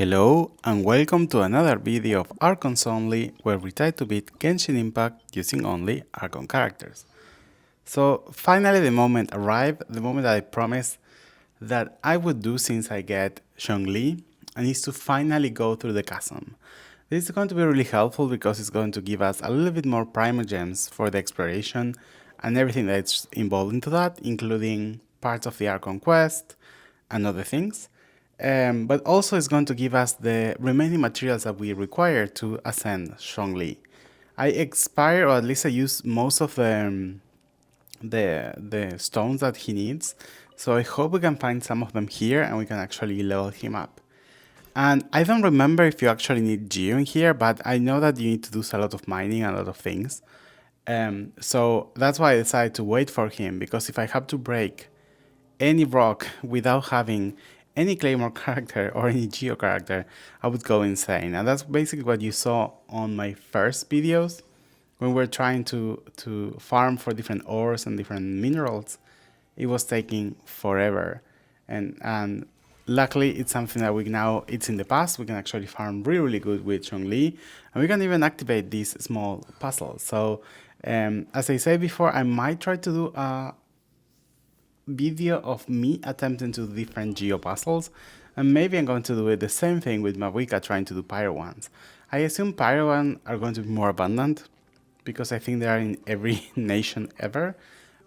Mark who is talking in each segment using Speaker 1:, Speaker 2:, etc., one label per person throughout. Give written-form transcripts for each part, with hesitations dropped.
Speaker 1: Hello and welcome to another video of Archons Only, where we try to beat Genshin Impact using only Archon characters. So finally the moment arrived, the moment I promised that I would do since I get Zhongli, and is to finally go through the Chasm. This is going to be really helpful because it's going to give us a little bit more primal gems for the exploration and everything that's involved into that, including parts of the Archon quest and other things. But also it's going to give us the remaining materials that we require to ascend Zhongli. I expire, or at least I use most of the stones that he needs, so I hope we can find some of them here and we can actually level him up. And I don't remember if you actually need geo in here, but I know that you need to do a lot of mining and a lot of things. So that's why I decided to wait for him, because if I have to break any rock without having any Claymore character or any Geo character, I would go insane. And that's basically what you saw on my first videos when we were trying to farm for different ores and different minerals. It was taking forever, and luckily it's something that it's in the past. We can actually farm really good with Zhongli, and we can even activate these small puzzles. So as I said before, I might try to do a video of me attempting to do different geo puzzles, and maybe I'm going to do it the same thing with Mavuika trying to do pyro ones. I assume pyro ones are going to be more abundant because I think they are in every nation ever,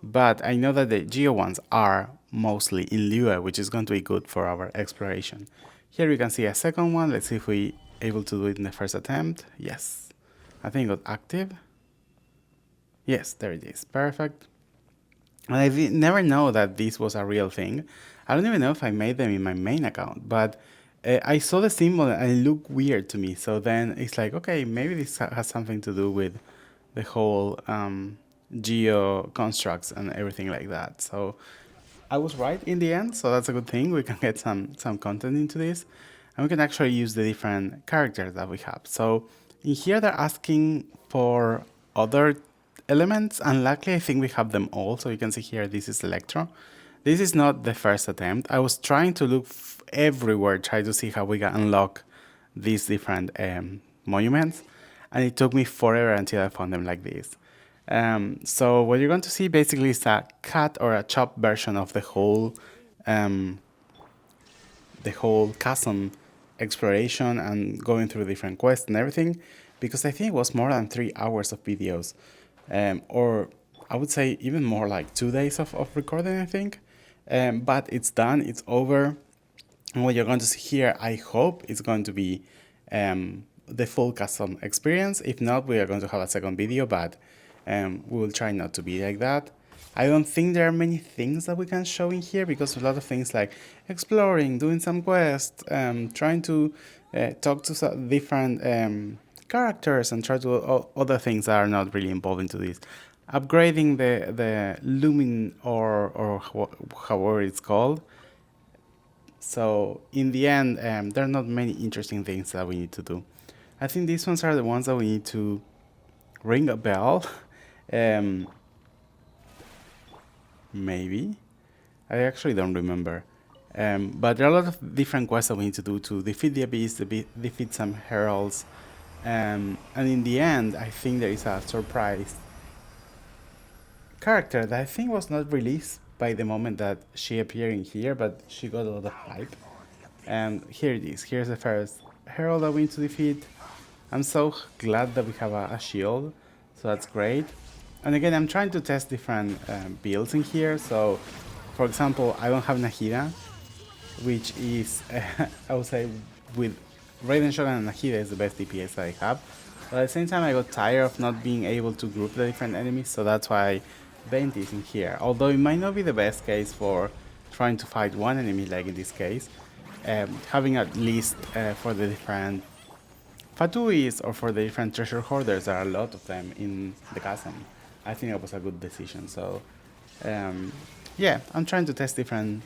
Speaker 1: but I know that the geo ones are mostly in Liyue, which is going to be good for our exploration. Here we can see a second one. Let's see if we able to do it in the first attempt. Yes, I think it got active. Yes, there it is. Perfect. And I never know that this was a real thing. I don't even know if I made them in my main account, but I saw the symbol and it looked weird to me. So then it's like, okay, maybe this has something to do with the whole geo constructs and everything like that. So I was right in the end, so that's a good thing. We can get some content into this, and we can actually use the different characters that we have. So in here they're asking for other elements, and luckily I think we have them all. So you can see here, this is Electro. This is not the first attempt. I was trying to look everywhere, try to see how we can unlock these different monuments, and it took me forever until I found them like this. So what you're going to see basically is a cut or a chopped version of the whole chasm exploration and going through different quests and everything, because I think it was more than 3 hours of videos. Or I would say even more, like 2 days of recording, I think. But it's done, it's over. And what you're going to see here, I hope it's going to be the full custom experience. If not, we are going to have a second video, but we will try not to be like that. I don't think there are many things that we can show in here, because a lot of things like exploring, doing some quests, trying to talk to different characters and try to do other things that are not really involved into this. Upgrading the lumin or however it's called. So in the end, there are not many interesting things that we need to do. I think these ones are the ones that we need to ring a bell. Maybe. I actually don't remember. But there are a lot of different quests that we need to do to defeat the abyss, defeat some heralds. And in the end, I think there is a surprise character that I think was not released by the moment that she appeared in here, but she got a lot of hype. And here it is. Here's the first herald that we need to defeat. I'm so glad that we have a shield, so that's great. And again, I'm trying to test different builds in here. So, for example, I don't have Nahida, which is, I would say, with Raiden Shogun and Nahida is the best DPS that I have. But at the same time, I got tired of not being able to group the different enemies, so that's why Venti is in here. Although it might not be the best case for trying to fight one enemy, like in this case. Having at least for the different Fatuis or for the different treasure hoarders, there are a lot of them in the Chasm. I think that was a good decision. So yeah, I'm trying to test different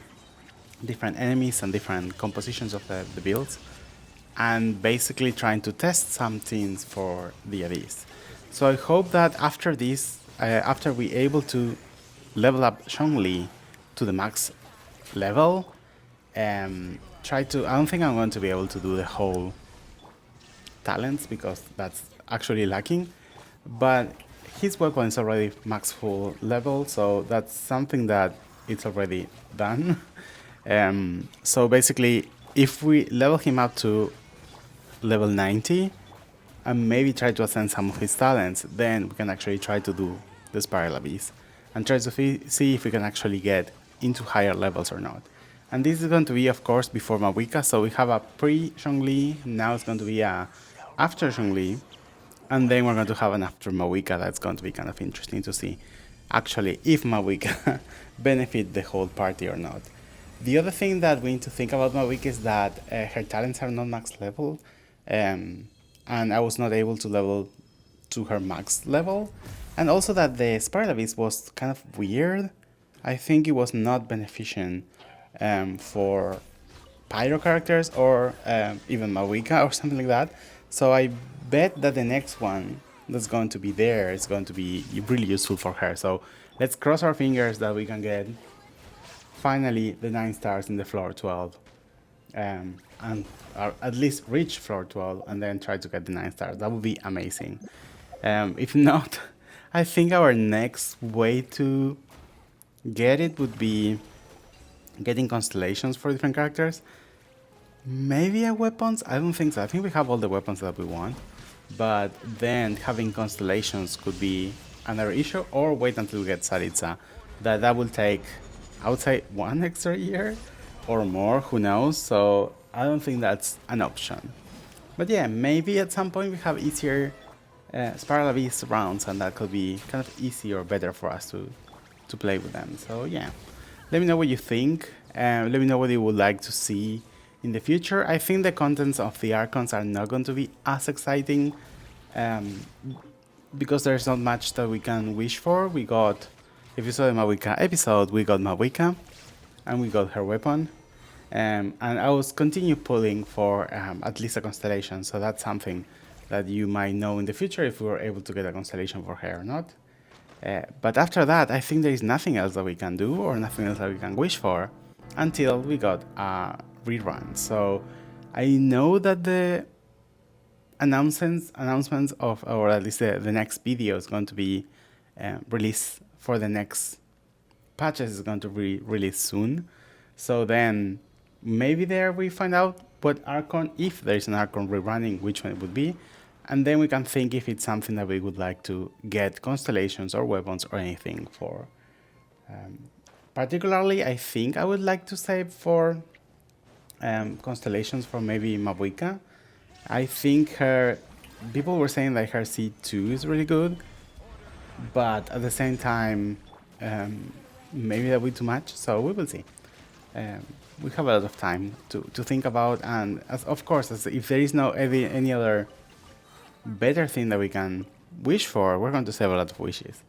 Speaker 1: enemies and different compositions of the builds, and basically trying to test some things for the abyss. So I hope that after this, after we able to level up Zhongli to the max level, try to... I don't think I'm going to be able to do the whole talents because that's actually lacking. But his weapon is already max full level, so that's something that it's already done. So basically, if we level him up to level 90 and maybe try to ascend some of his talents, then we can actually try to do the Spiral Abyss and try to see if we can actually get into higher levels or not. And this is going to be, of course, before Mavuika, so we have a pre-Zhongli, now it's going to be a after Zhongli, and then we're going to have an after Mavuika. That's going to be kind of interesting to see, actually, if Mavuika benefit the whole party or not. The other thing that we need to think about Mavuika is that her talents are not max level, and I was not able to level to her max level, and also that the Spiral Abyss was kind of weird. I think it was not beneficial for Pyro characters or even Mavuika or something like that. So I bet that the next one that's going to be there is going to be really useful for her. So let's cross our fingers that we can get finally the 9 stars in the floor 12. And at least reach floor 12 and then try to get the 9 stars. That would be amazing. If not, I think our next way to get it would be getting constellations for different characters. Maybe a weapons? I don't think so. I think we have all the weapons that we want. But then having constellations could be another issue, or wait until we get Saritsa. That will take, I would say, 1 extra year or more, who knows. So I don't think that's an option. But yeah, maybe at some point we have easier Spiral Abyss rounds, and that could be kind of easy or better for us to play with them. So yeah, let me know what you think. Let me know what you would like to see in the future. I think the contents of the Archons are not going to be as exciting because there's not much that we can wish for. We got, if you saw the Mavuika episode, we got Mavuika and we got her weapon. And I was continue pulling for at least a constellation, so that's something that you might know in the future if we were able to get a constellation for her or not. But after that, I think there is nothing else that we can do or nothing else that we can wish for until we got a rerun. So I know that the announcements of, or at least the next video is going to be released for the next patches is going to be released soon. So then maybe there we find out what Archon, if there is an Archon rerunning, which one it would be. And then we can think if it's something that we would like to get constellations or weapons or anything for. Particularly, I think I would like to save for constellations for maybe Mavuika. I think people were saying that her C2 is really good, but at the same time, maybe that would be too much, so we will see. We have a lot of time to think about, and of course, if there is no any other better thing that we can wish for, we're going to save a lot of wishes.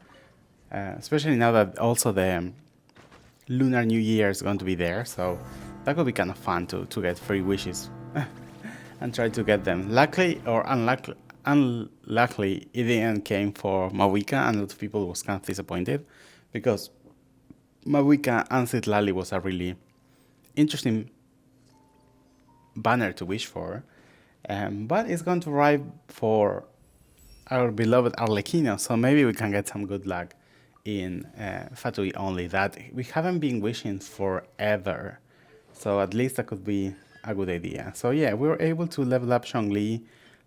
Speaker 1: Especially now that also the Lunar New Year is going to be there, so that could be kind of fun to get free wishes and try to get them. Luckily or unluckily, it didn't came for Mavuika, and a lot of people was kind of disappointed because Mavuika and Citlali was a really interesting banner to wish for. But it's going to arrive for our beloved Arlecchino, so maybe we can get some good luck in Fatui only, that we haven't been wishing forever. So at least that could be a good idea. So yeah, we were able to level up Zhongli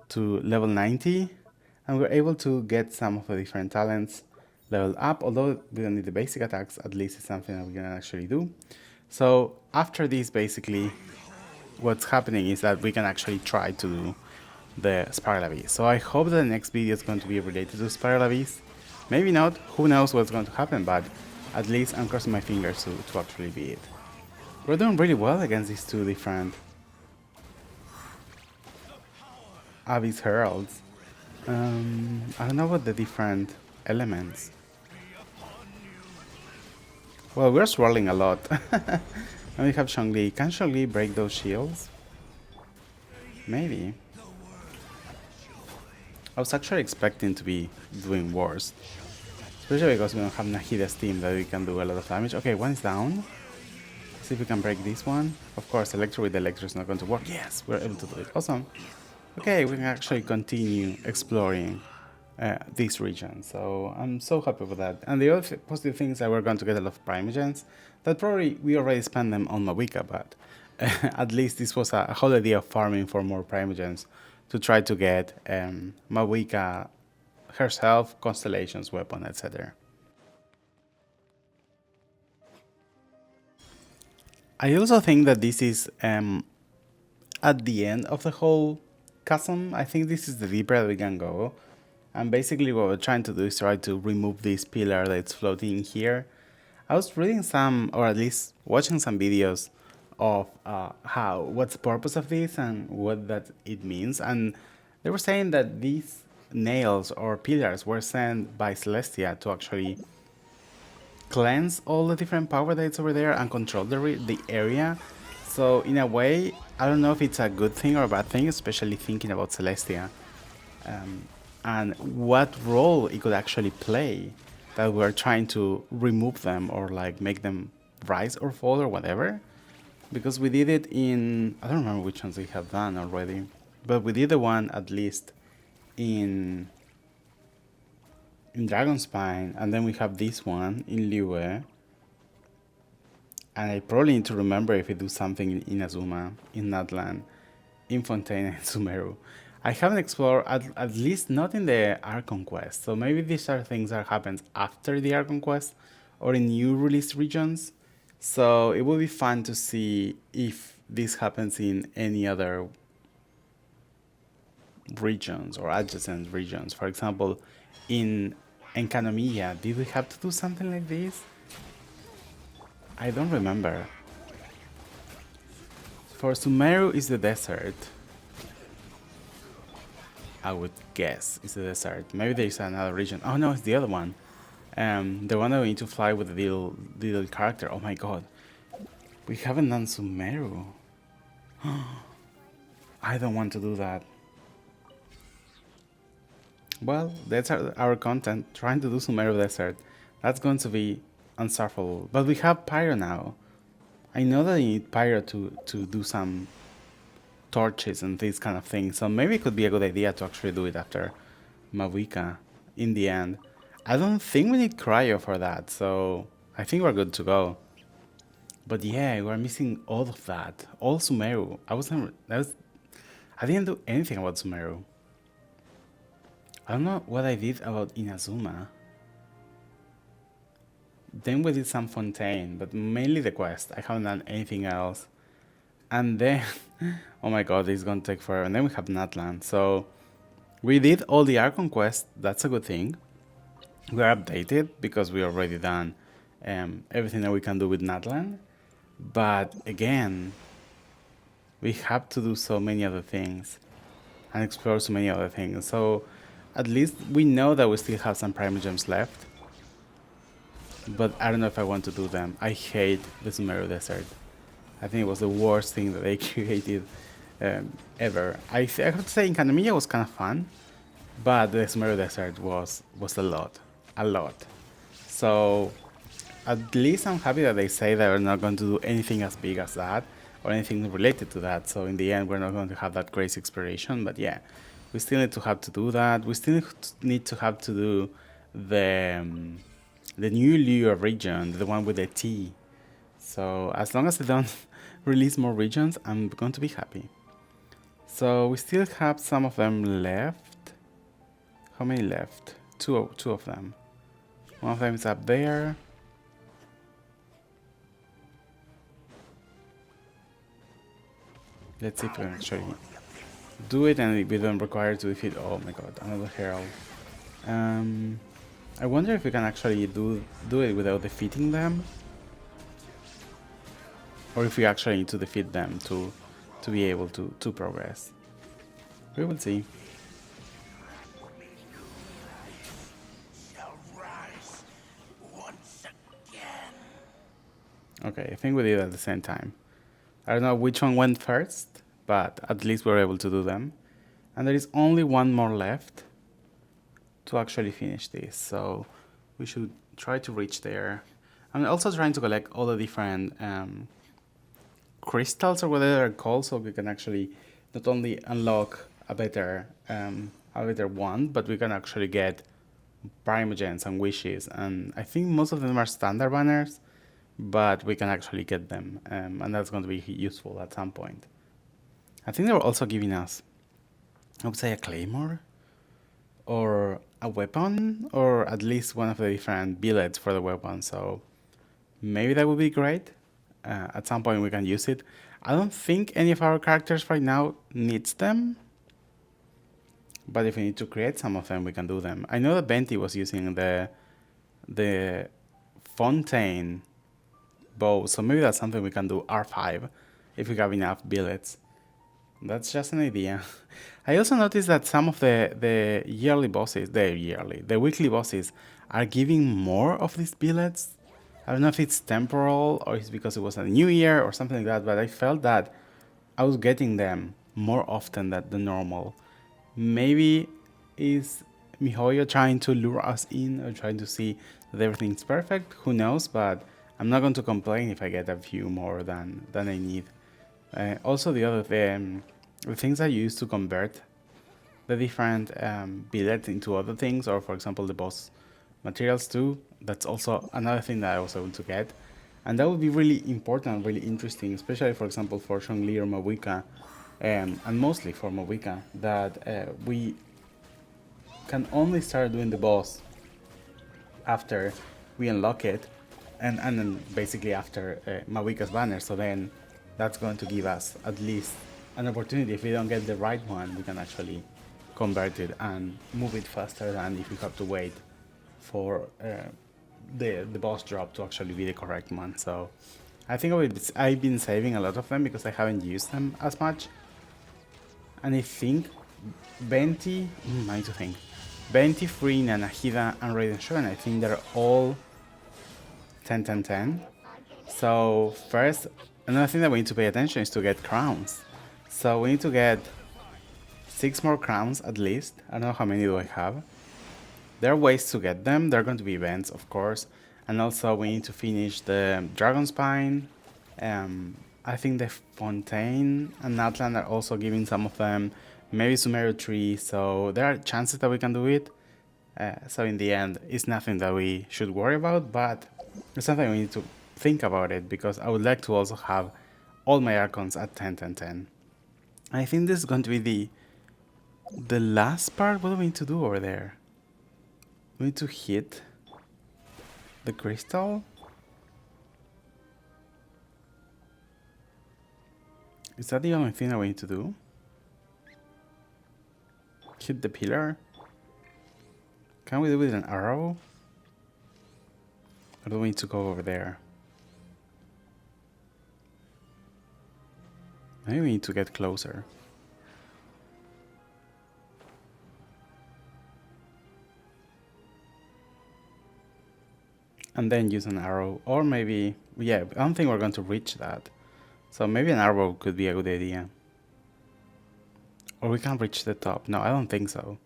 Speaker 1: to level 90, and we were able to get some of the different talents leveled up, although we don't need the basic attacks, at least it's something that we can actually do. So after this, basically, what's happening is that we can actually try to do the Spiral Abyss. So I hope that the next video is going to be related to Spiral Abyss. Maybe not, who knows what's going to happen, but at least I'm crossing my fingers to actually be it. We're doing really well against these two different Abyss Heralds. I don't know what the different elements. Well, we're swirling a lot. And we have Zhongli. Can Zhongli break those shields? Maybe. I was actually expecting to be doing worse. Especially because we don't have Nahida's team that we can do a lot of damage. Okay, one is down. This see if we can break this one. Of course, Electro with Electro is not going to work. Yes, we're able to do it. Awesome. Okay, we can actually continue exploring this region. So I'm so happy with that. And the other positive thing is that we're going to get a lot of Primogens. That probably we already spent them on Mavuika, but at least this was a whole idea of farming for more Primogens to try to get Mavuika herself, constellations, weapon, etc. I also think that this is at the end of the whole chasm. I think this is the deeper that we can go. And basically what we're trying to do is try to remove this pillar that's floating here. I was reading some, or at least watching some videos of what's the purpose of this and what that it means. And they were saying that these nails or pillars were sent by Celestia to actually cleanse all the different power that's over there and control the area. So in a way, I don't know if it's a good thing or a bad thing, especially thinking about Celestia. And what role it could actually play that we're trying to remove them or like make them rise or fall or whatever. Because we did it in, I don't remember which ones we have done already, but we did the one at least in Dragonspine, and then we have this one in Liyue. And I probably need to remember if we do something in Inazuma, in Natlan, in Fontaine, and Sumeru. I haven't explored, at least not in the Archon quest, so maybe these are things that happens after the Archon quest or in new release regions. So it will be fun to see if this happens in any other regions or adjacent regions. For example, in Enkanomiya, did we have to do something like this? I don't remember. For Sumeru is the desert. I would guess it's the desert. Maybe there's another region. Oh no, it's the other one. The one that we need to fly with the little character. Oh my god. We haven't done Sumeru. I don't want to do that. Well, that's our content. Trying to do Sumeru Desert. That's going to be unsufferable. But we have Pyro now. I know that you need Pyro to do some torches and these kind of things. So maybe it could be a good idea to actually do it after Mavuika in the end. I don't think we need Cryo for that, so I think we're good to go. But yeah, we're missing all of that. All Sumeru. I didn't do anything about Sumeru. I don't know what I did about Inazuma. Then we did some Fontaine, but mainly the quest. I haven't done anything else. And then, oh my god, this is gonna take forever. And then we have Natlan. So we did all the Archon quests. That's a good thing. We are updated because we already done everything that we can do with Natlan. But again, we have to do so many other things and explore so many other things. So at least we know that we still have some Primogems left. But I don't know if I want to do them. I hate the Sumeru Desert. I think it was the worst thing that they created ever. I have to say Enkanomiya was kind of fun, but the Sumeru Desert was a lot. A lot. So at least I'm happy that they say that we're not going to do anything as big as that or anything related to that. So in the end, we're not going to have that crazy exploration. But yeah, we still need to have to do that. We still need to have to do the new Liyue region, the one with the T. So as long as they don't release more regions, I'm going to be happy. So we still have some of them left. How many left? Two of them. One of them is up there. Let's see if we can actually do it and we don't require to defeat. Oh my god, another herald. I wonder if we can actually do it without defeating them, or if we actually need to defeat them to be able to progress. We will see. Okay, I think we did it at the same time. I don't know which one went first, but at least we were able to do them. And there is only one more left to actually finish this, so we should try to reach there. I'm also trying to collect all the different crystals or whatever they're called, so we can actually not only unlock a better wand, but we can actually get primogens and wishes. And I think most of them are standard banners, but we can actually get them, and that's going to be useful at some point. I think they were also giving us, I would say, a claymore or a weapon, or at least one of the different billets for the weapon. So maybe that would be great. At some point we can use it. I don't think any of our characters right now needs them, but if we need to create some of them, we can do them. I know that Venti was using the fontaine bow, so maybe that's something we can do R5 if we have enough billets. That's just an idea. I also noticed that some of the yearly bosses, the weekly bosses, are giving more of these billets. I don't know if it's temporal or it's because it was a new year or something like that, but I felt that I was getting them more often than the normal. Maybe is MiHoYo trying to lure us in or trying to see that everything's perfect? Who knows, but I'm not going to complain if I get a few more than I need. Also, the things I use to convert the different billets into other things, or for example the boss materials too, that's also another thing that I was able to get. And that would be really important, really interesting, especially for example for Zhongli or Mavuika, and mostly for Mavuika, that we can only start doing the boss after we unlock it, and then basically after Mavuika's banner. So then that's going to give us at least an opportunity. If we don't get the right one, we can actually convert it and move it faster than if we have to wait for the boss drop to actually be the correct one. So I think I've been saving a lot of them because I haven't used them as much. And I think Venti, I need to think. Venti, furina, Nahida, and Redemption, I think they're all 10, 10, 10. So first, another thing that we need to pay attention is to get crowns. So we need to get 6 more crowns at least. I don't know how many do I have. There are ways to get them. There are going to be events, of course. And also we need to finish the Dragon Spine. I think the Fontaine and Natlan are also giving some of them. Maybe Sumeru tree. So there are chances that we can do it. So in the end, it's nothing that we should worry about, but it's something we need to think about it, because I would like to also have all my Archons at 10, 10, 10. I think this is going to be the last part. What do we need to do over there? We need to hit the crystal. Is that the only thing that we need to do? Hit the pillar? Can we do it with an arrow? Or do we need to go over there? Maybe we need to get closer. And then use an arrow. Or maybe, yeah, I don't think we're going to reach that. So maybe an arrow could be a good idea. Or we can't reach the top. No, I don't think so.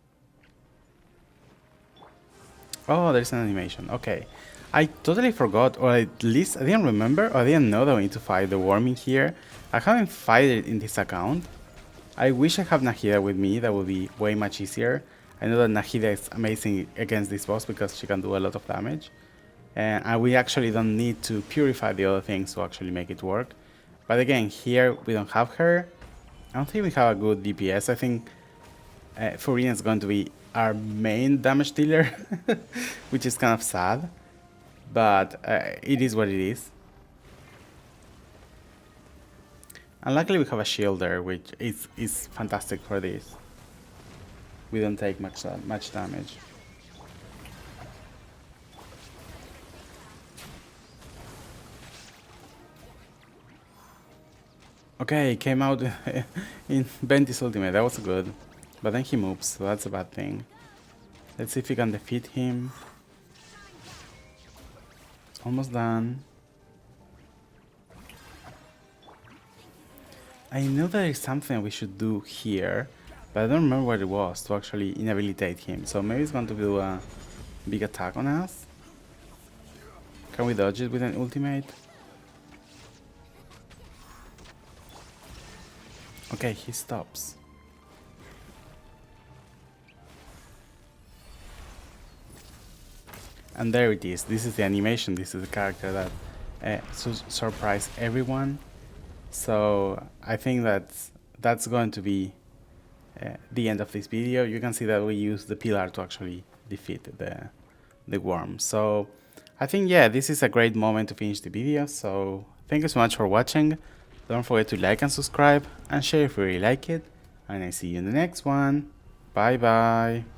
Speaker 1: Oh, there's an animation. Okay. I totally forgot, or at least I didn't remember, or I didn't know that we need to fight the worm in here. I haven't fought it in this account. I wish I have Nahida with me. That would be way much easier. I know that Nahida is amazing against this boss because she can do a lot of damage. And we actually don't need to purify the other things to actually make it work. But again, here we don't have her. I don't think we have a good DPS. I think Furina is going to be our main damage dealer, which is kind of sad. But it is what it is. And luckily we have a shield there, which is fantastic for this. We don't take much damage. Okay, came out in Venti's ultimate. That was good. But then he moves, so that's a bad thing. Let's see if we can defeat him. It's almost done. I know there is something we should do here, but I don't remember what it was to actually inhabilitate him. So maybe it's going to do a big attack on us. Can we dodge it with an ultimate? Okay, he stops. And there it is. This is the animation. This is the character that surprised everyone. So I think that's going to be the end of this video. You can see that we use the pillar to actually defeat the worm. So I think, yeah, this is a great moment to finish the video. So thank you so much for watching. Don't forget to like and subscribe and share if you really like it. And I see you in the next one. Bye bye.